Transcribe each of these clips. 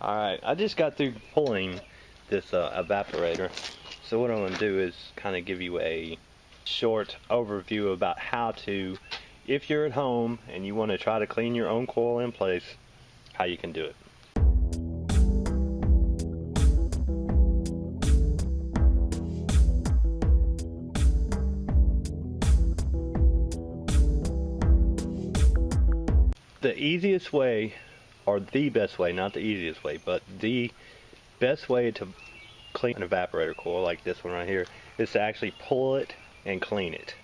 Alright, I just got through pulling this evaporator. So what I'm going to do is kind of give you a short overview about how to, if you're at home and you want to try to clean your own coil in place, how you can do it. The easiest way, or the best way, not the easiest way, but the best way to clean an evaporator coil like this one right here is to actually pull it and clean it.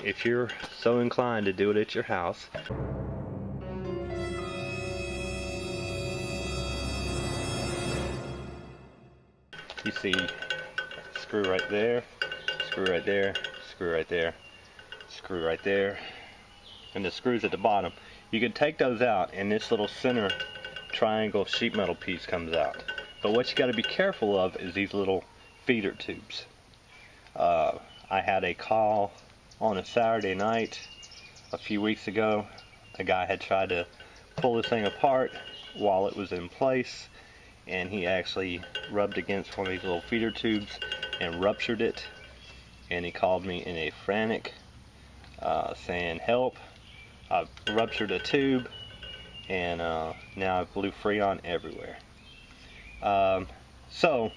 If you're so inclined to do it at your house. You see, screw right there, screw right there, screw right there, screw right there, and the screws at the bottom. You can take those out and this little center triangle sheet metal piece comes out. But what you got to be careful of is these little feeder tubes. I had a call on a Saturday night a few weeks ago. A guy had tried to pull this thing apart while it was in place, and he actually rubbed against one of these little feeder tubes and ruptured it. And he called me in a frantic saying, "Help, I ruptured a tube and now I blew Freon everywhere." So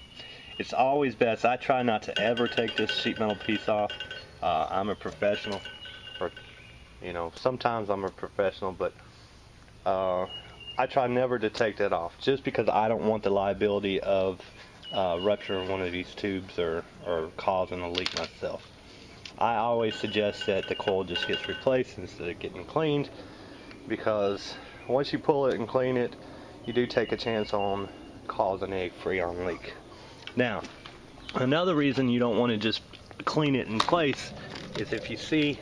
it's always best, I try not to ever take this sheet metal piece off. I'm a professional, or you know, sometimes I'm a professional, but I try never to take that off just because I don't want the liability of rupturing one of these tubes or causing a leak myself. I always suggest that the coil just gets replaced instead of getting cleaned, because once you pull it and clean it, you do take a chance on causing a Freon leak. Now, another reason you don't want to just clean it in place is if you see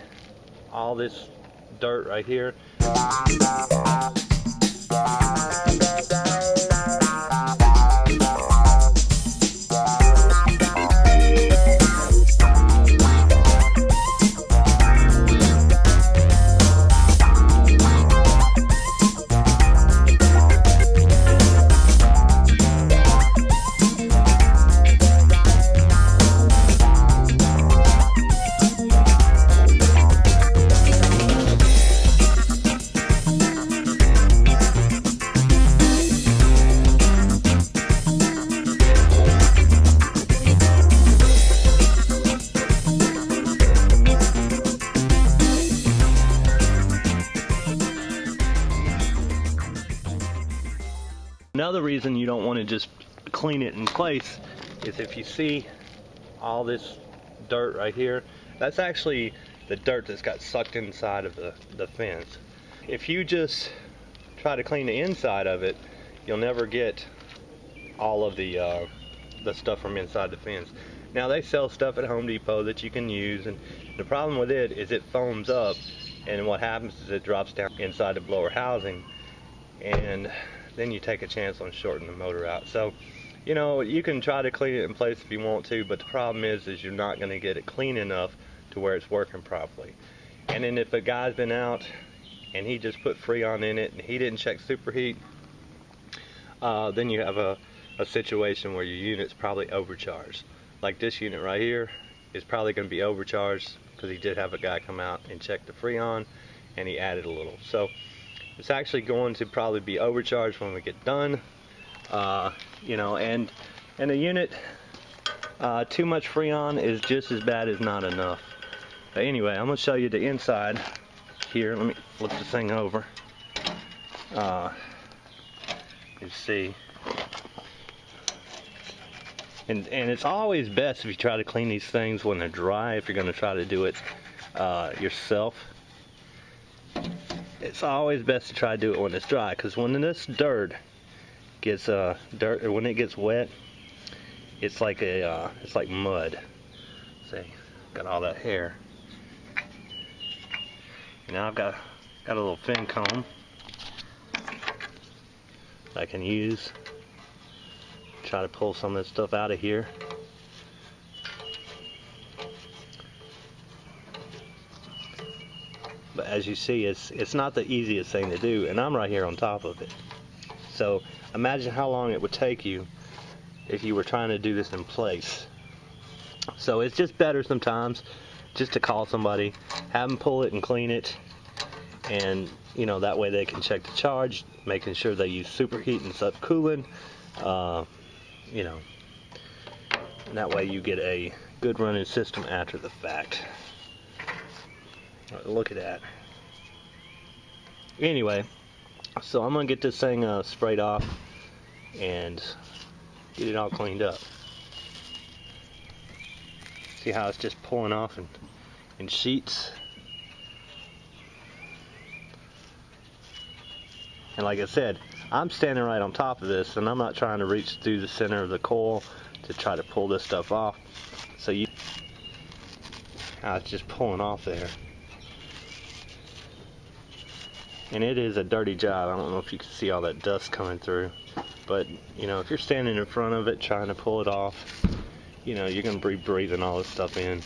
all this dirt right here. Another reason you don't want to just clean it in place is if you see all this dirt right here, that's actually the dirt that's got sucked inside of the fence. If you just try to clean the inside of it, you'll never get all of the stuff from inside the fence. Now they sell stuff at Home Depot that you can use, and the problem with it is it foams up, and what happens is it drops down inside the blower housing, and then you take a chance on shorting the motor out. So, you know, you can try to clean it in place if you want to, but the problem is you're not going to get it clean enough to where it's working properly. And then if a guy's been out and he just put Freon in it and he didn't check superheat, then you have a situation where your unit's probably overcharged. Like this unit right here is probably going to be overcharged because he did have a guy come out and check the Freon and he added a little. So it's actually going to probably be overcharged when we get done. You know, and the unit, too much Freon is just as bad as not enough. But anyway, I'm going to show you the inside here. Let me flip this thing over. You see. And it's always best if you try to clean these things when they're dry, if you're going to try to do it yourself. It's always best to try to do it when it's dry, because when this dirt gets when it gets wet, it's like mud. See, got all that hair. Now I've got a little fin comb I can use. Try to pull some of this stuff out of here. But as you see, it's not the easiest thing to do, and I'm right here on top of it. So imagine how long it would take you if you were trying to do this in place. So it's just better sometimes just to call somebody, have them pull it and clean it, and you know, that way they can check the charge, making sure they use superheat and subcooling, you know, and that way you get a good running system after the fact. Look at that. Anyway, so I'm gonna get this thing sprayed off and get it all cleaned up. See how it's just pulling off in sheets. And like I said, I'm standing right on top of this, and I'm not trying to reach through the center of the coil to try to pull this stuff off. So how it's just pulling off there. And it is a dirty job. I don't know if you can see all that dust coming through, but you know, if you're standing in front of it trying to pull it off, you know, you're gonna be breathing all this stuff in.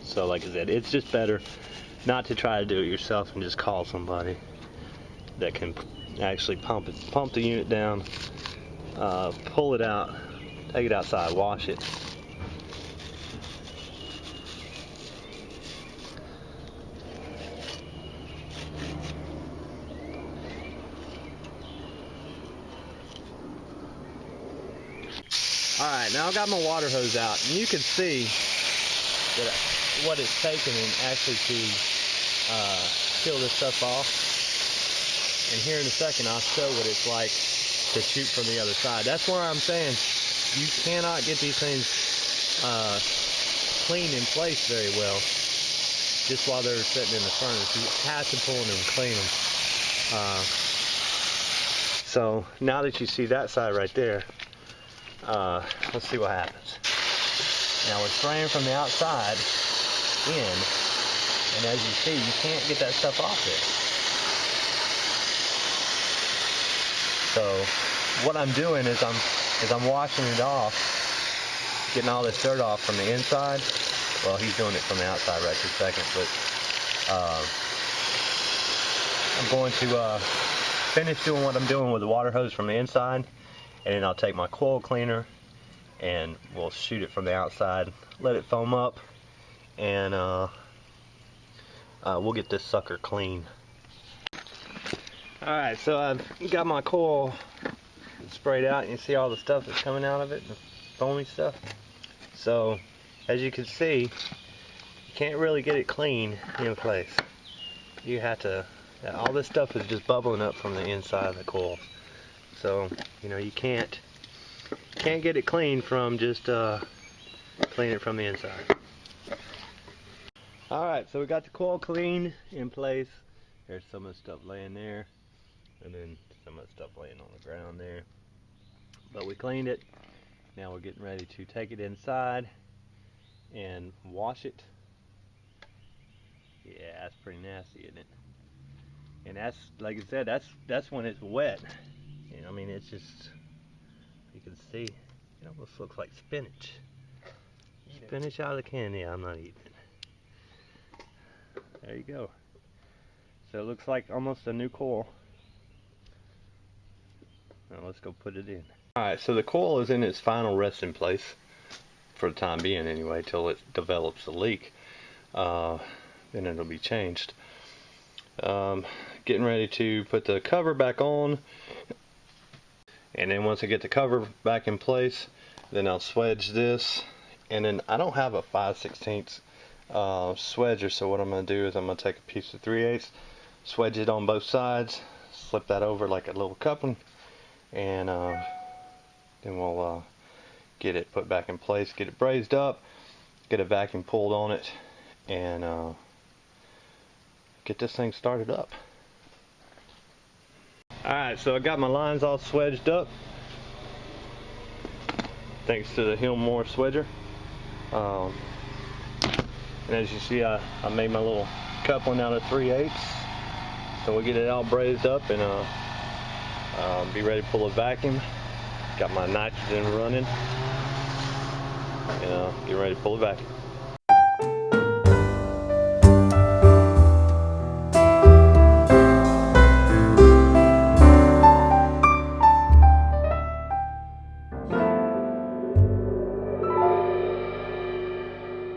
So like I said, it's just better not to try to do it yourself and just call somebody that can actually pump the unit down, pull it out, take it outside, wash it. Alright, now I've got my water hose out, and you can see that what it's taken and actually to peel this stuff off. And here in a second I'll show what it's like to shoot from the other side. That's why I'm saying you cannot get these things cleaned in place very well just while they're sitting in the furnace. You have to pull them and clean them. So now that you see that side right there, let's see what happens. Now we're spraying from the outside in, and as you see, you can't get that stuff off there. So what I'm doing is I'm washing it off, getting all this dirt off from the inside. Well, he's doing it from the outside right this second, but I'm going to finish doing what I'm doing with the water hose from the inside, and then I'll take my coil cleaner and we'll shoot it from the outside, let it foam up, and we'll get this sucker clean. Alright, so I've got my coil sprayed out, and you see all the stuff that's coming out of it, the foamy stuff. So as you can see, you can't really get it clean in place. You have to, all this stuff is just bubbling up from the inside of the coil. So, you know, you can't get it clean from just clean it from the inside. Alright, so we got the coil clean in place. There's some of the stuff laying there, and then some of the stuff laying on the ground there. But we cleaned it. Now we're getting ready to take it inside and wash it. Yeah, that's pretty nasty, isn't it? And that's, like I said, that's when it's wet. You know, I mean, it's just, you can see, it almost looks like spinach. Spinach out of the can. Yeah, I'm not eating it. There you go. So it looks like almost a new coil. Now let's go put it in. Alright, so the coil is in its final resting place, for the time being anyway, till it develops a leak. Then it'll be changed. Getting ready to put the cover back on, and then once I get the cover back in place, then I'll swedge this. And then I don't have a 5/16 swedger, so what I'm going to do is I'm going to take a piece of 3/8, swedge it on both sides, slip that over like a little coupling, and then we'll get it put back in place, get it brazed up, get a vacuum pulled on it, and get this thing started up. Alright, so I got my lines all swedged up thanks to the Hillmore swedger. And as you see, I made my little coupling out of 3/8. So we'll get it all brazed up and be ready to pull a vacuum. Got my nitrogen running, and get ready to pull a vacuum.